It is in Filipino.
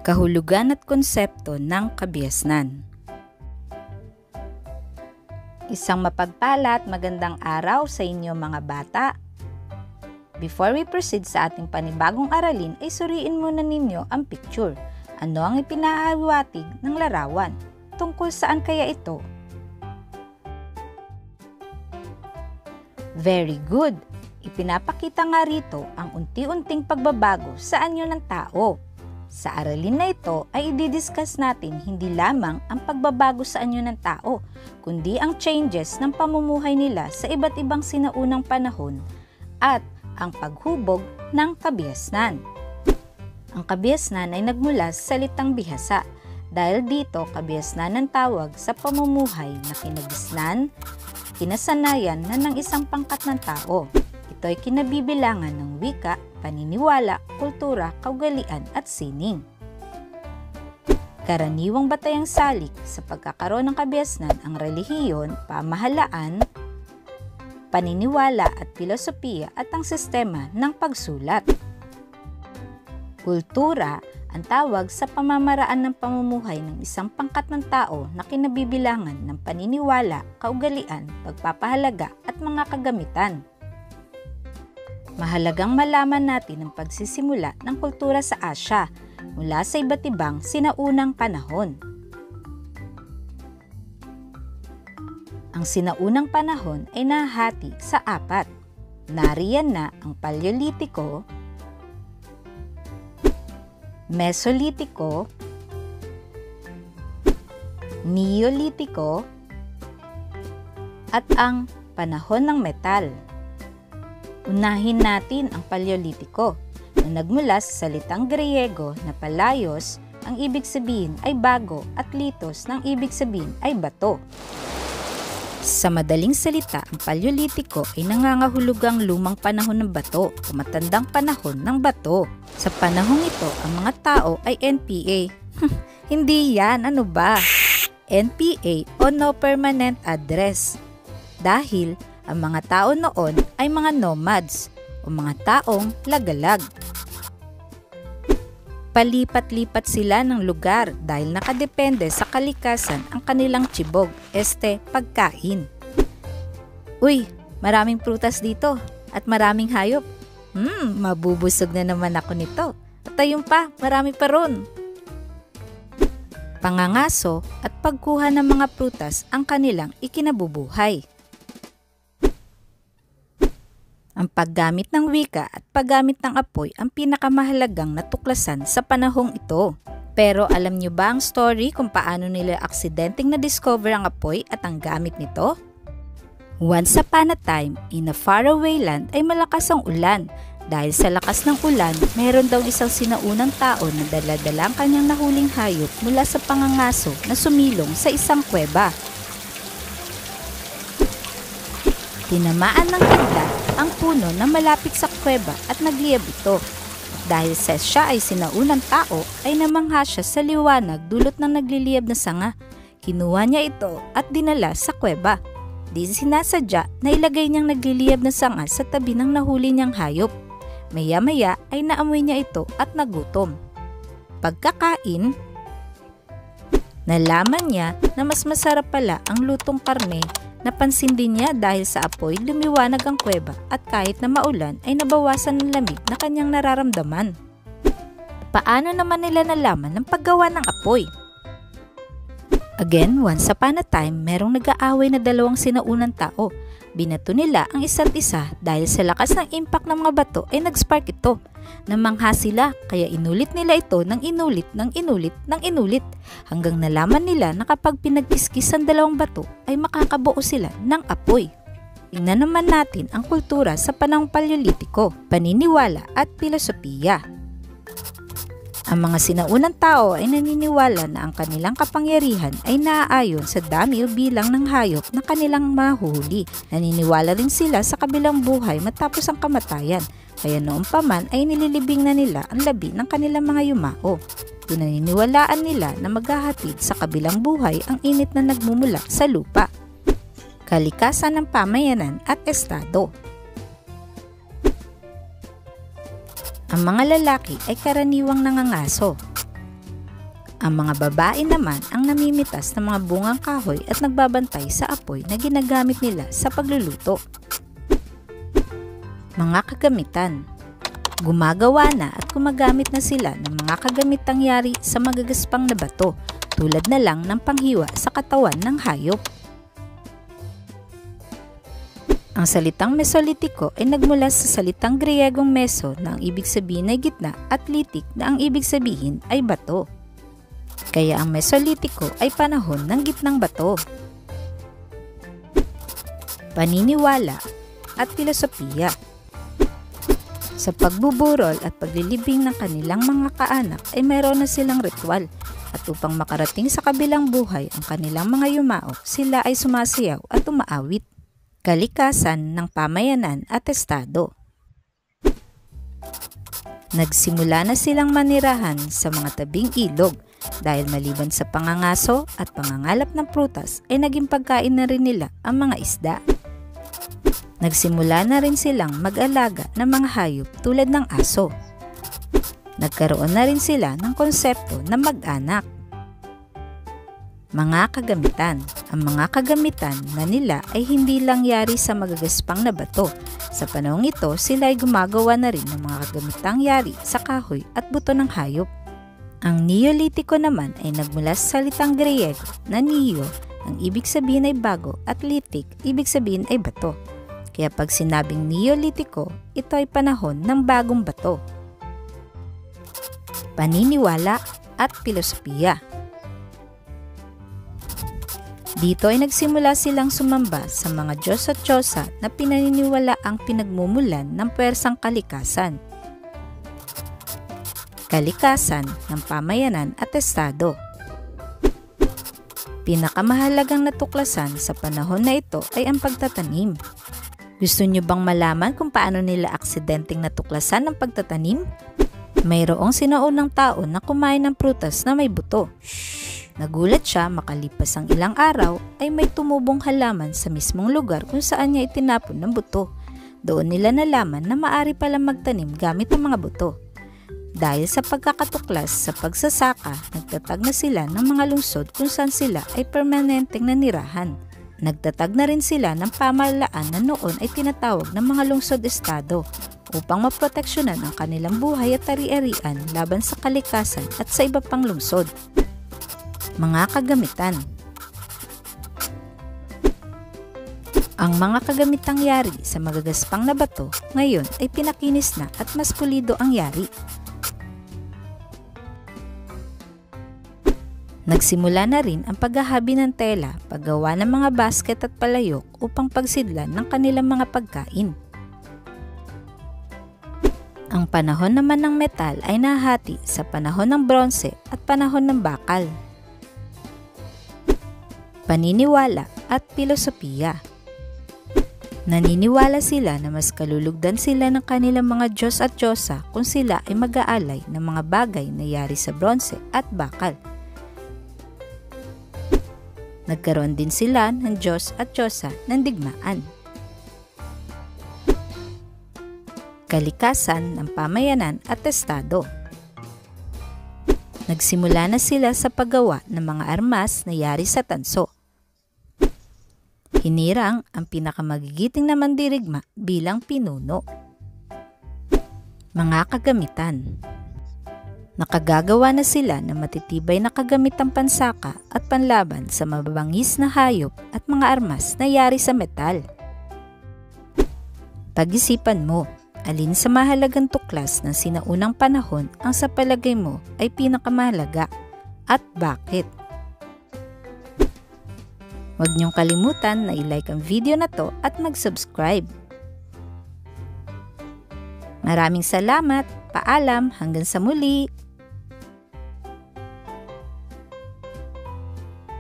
Kahulugan at konsepto ng kabiasnan. Isang mapagpala at magandang araw sa inyo mga bata. Before we proceed sa ating panibagong aralin ay suriin muna ninyo ang picture. Ano ang ipinahawatig ng larawan? Tungkol saan kaya ito? Very good! Ipinapakita nga rito ang unti-unting pagbabago sa anyo ng tao. Sa aralin na ito ay i-discuss natin hindi lamang ang pagbabago sa anyo ng tao, kundi ang changes ng pamumuhay nila sa iba't ibang sinaunang panahon at ang paghubog ng kabiasnan. Ang kabiasnan ay nagmula sa salitang bihasa. Dahil dito, kabiasnan ang tawag sa pamumuhay na kinagisnan, kinasanayan na ng isang pangkat ng tao. Ito ay kinabibilangan ng wika, paniniwala, kultura, kaugalian at sining. Karaniwang batayang salik sa pagkakaroon ng kabiasnan ang relihiyon, pamahalaan, paniniwala at filosofiya at ang sistema ng pagsulat. Kultura ang tawag sa pamamaraan ng pamumuhay ng isang pangkat ng tao na kinabibilangan ng paniniwala, kaugalian, pagpapahalaga at mga kagamitan. Mahalagang malaman natin ang pagsisimula ng kultura sa Asya mula sa iba't ibang sinaunang panahon. Ang sinaunang panahon ay nahati sa apat. Nariyan na ang Paleolitiko, Mesolitiko, Neolitiko, at ang panahon ng metal. Unahin natin ang Paleolitiko na nagmula sa salitang Griego na palayos, ang ibig sabihin ay bago at litos ng ibig sabihin ay bato. Sa madaling salita, ang Paleolitiko ay nangangahulugang lumang panahon ng bato o matandang panahon ng bato. Sa panahong ito, ang mga tao ay NPA. Hindi yan, ano ba? NPA o No Permanent Address. Dahil ang mga tao noon ay mga nomads o mga taong lagalag. Palipat-lipat sila ng lugar dahil nakadepende sa kalikasan ang kanilang tibog, pagkain. Uy, maraming prutas dito at maraming hayop. Mabubusog na naman ako nito. At ayun pa, marami pa ron. Pangangaso at pagkuha ng mga prutas ang kanilang ikinabubuhay. Ang paggamit ng wika at paggamit ng apoy ang pinakamahalagang natuklasan sa panahong ito. Pero alam niyo ba ang story kung paano nila aksidenteng na-discover ang apoy at ang gamit nito? Once upon a time, in a faraway land ay malakas ang ulan. Dahil sa lakas ng ulan, mayroon daw isang sinaunang tao na dala-dala ang kanyang nahuling hayop mula sa pangangaso na sumilong sa isang kuweba. Tinamaan ng kidlat ang puno na malapit sa kuweba at nagliyab ito. Dahil sa siya ay sinaunang tao, ay namangha siya sa liwanag dulot ng nagliliyab na sanga. Kinuha niya ito at dinala sa kuweba. Di sinasadya na ilagay niyang nagliliyab na sanga sa tabi ng nahuli niyang hayop. Maya-maya ay naamoy niya ito at nagutom. Pagkakain, nalaman niya na mas masarap pala ang lutong karne. Napansin din niya dahil sa apoy lumiwanag ang kuweba at kahit na maulan ay nabawasan ng lamig na kanyang nararamdaman. Paano naman nila nalaman ng paggawa ng apoy? Again, once upon a time, merong nag-aaway na dalawang sinaunang tao. Binato nila ang isa't isa dahil sa lakas ng impact ng mga bato ay nag-spark ito. Namangha sila kaya inulit nila ito ng inulit hanggang nalaman nila na kapag pinagkiskis ang dalawang bato ay makakabuo sila ng apoy. Tingnan naman natin ang kultura sa panahong Paleolitiko, paniniwala at filosofiya. Ang mga sinaunang tao ay naniniwala na ang kanilang kapangyarihan ay naaayon sa dami o bilang ng hayop na kanilang mahuhuli. Naniniwala rin sila sa kabilang buhay matapos ang kamatayan, kaya noon pa man ay nililibing na nila ang labi ng kanilang mga yumao. Pinaniniwalaan nila na maghahatid sa kabilang buhay ang init na nagmumula sa lupa. Kalikasan ng pamayanan at estado. Ang mga lalaki ay karaniwang nangangaso. Ang mga babae naman ang namimitas ng mga bungang kahoy at nagbabantay sa apoy na ginagamit nila sa pagluluto. Mga kagamitan. Gumagawa na at gumagamit na sila ng mga kagamitang yari sa magagaspang na bato, tulad na lang ng panghiwa sa katawan ng hayop. Ang salitang Mesolitiko ay nagmula sa salitang Griyegong meso na ang ibig sabihin ay gitna at litik na ang ibig sabihin ay bato. Kaya ang Mesolitiko ay panahon ng gitnang bato. Paniniwala at filosofiya. Sa pagbuburol at paglilibing ng kanilang mga kaanak ay mayroon na silang ritual at upang makarating sa kabilang buhay ang kanilang mga yumao, sila ay sumasayaw at umaawit. Kalikasan ng pamayanan at estado. Nagsimula na silang manirahan sa mga tabing ilog dahil maliban sa pangangaso at pangangalap ng prutas ay naging pagkain na rin nila ang mga isda. Nagsimula na rin silang mag-alaga ng mga hayop tulad ng aso. Nagkaroon na rin sila ng konsepto na mag-anak. Mga kagamitan. Ang mga kagamitan na nila ay hindi lang yari sa magagaspang na bato. Sa panahong ito, sila ay gumagawa na rin ng mga kagamitang yari sa kahoy at buto ng hayop. Ang Neolitiko naman ay nagmula sa salitang Griego na neo, ang ibig sabihin ay bago, at litik, ibig sabihin ay bato. Kaya pag sinabing Neolitiko, ito ay panahon ng bagong bato. Paniniwala at filosofiya. Dito ay nagsimula silang sumamba sa mga Diyos at Diyosa na pinaniniwala ang pinagmumulan ng puwersang kalikasan. Kalikasan ng pamayanan at estado. Pinakamahalagang natuklasan sa panahon na ito ay ang pagtatanim. Gusto niyo bang malaman kung paano nila aksidenteng natuklasan ang pagtatanim? Mayroong sinaunang tao na kumain ng prutas na may buto. Nagulat siya makalipas ang ilang araw ay may tumubong halaman sa mismong lugar kung saan niya itinapon ng buto. Doon nila nalaman na maari palang magtanim gamit ang mga buto. Dahil sa pagkakatuklas sa pagsasaka, nagtatag na sila ng mga lungsod kung saan sila ay permanenteng nanirahan. Nagtatag na rin sila ng pamahalaan na noon ay tinatawag ng mga lungsod-estado upang maproteksyonan ang kanilang buhay at ari-arian laban sa kalikasan at sa iba pang lungsod. Mga kagamitan. Ang mga kagamitang yari sa magagaspang na bato ngayon ay pinakinis na at mas pulido ang yari. Nagsimula na rin ang paghahabi ng tela, paggawa ng mga basket at palayok upang pagsidlan ng kanilang mga pagkain. Ang panahon naman ng metal ay nahati sa panahon ng bronse at panahon ng bakal. Paniniwala at filosofiya. Naniniwala sila na mas kalulugdan sila ng kanilang mga Diyos at Diyosa kung sila ay mag-aalay ng mga bagay na yari sa bronse at bakal. Nagkaroon din sila ng Diyos at Diyosa ng digmaan. Kalikasan ng pamayanan at estado. Nagsimula na sila sa paggawa ng mga armas na yari sa tanso. Hinirang ang pinakamagigiting na mandirigma bilang pinuno. Mga kagamitan. Nakagagawa na sila ng matitibay na kagamitang pansaka at panlaban sa mababangis na hayop at mga armas na yari sa metal. Pag-isipan mo, alin sa mahalagang tuklas ng sinaunang panahon ang sa palagay mo ay pinakamahalaga at bakit? Huwag niyong kalimutan na i-like ang video na to at mag-subscribe. Maraming salamat, paalam, hanggang sa muli!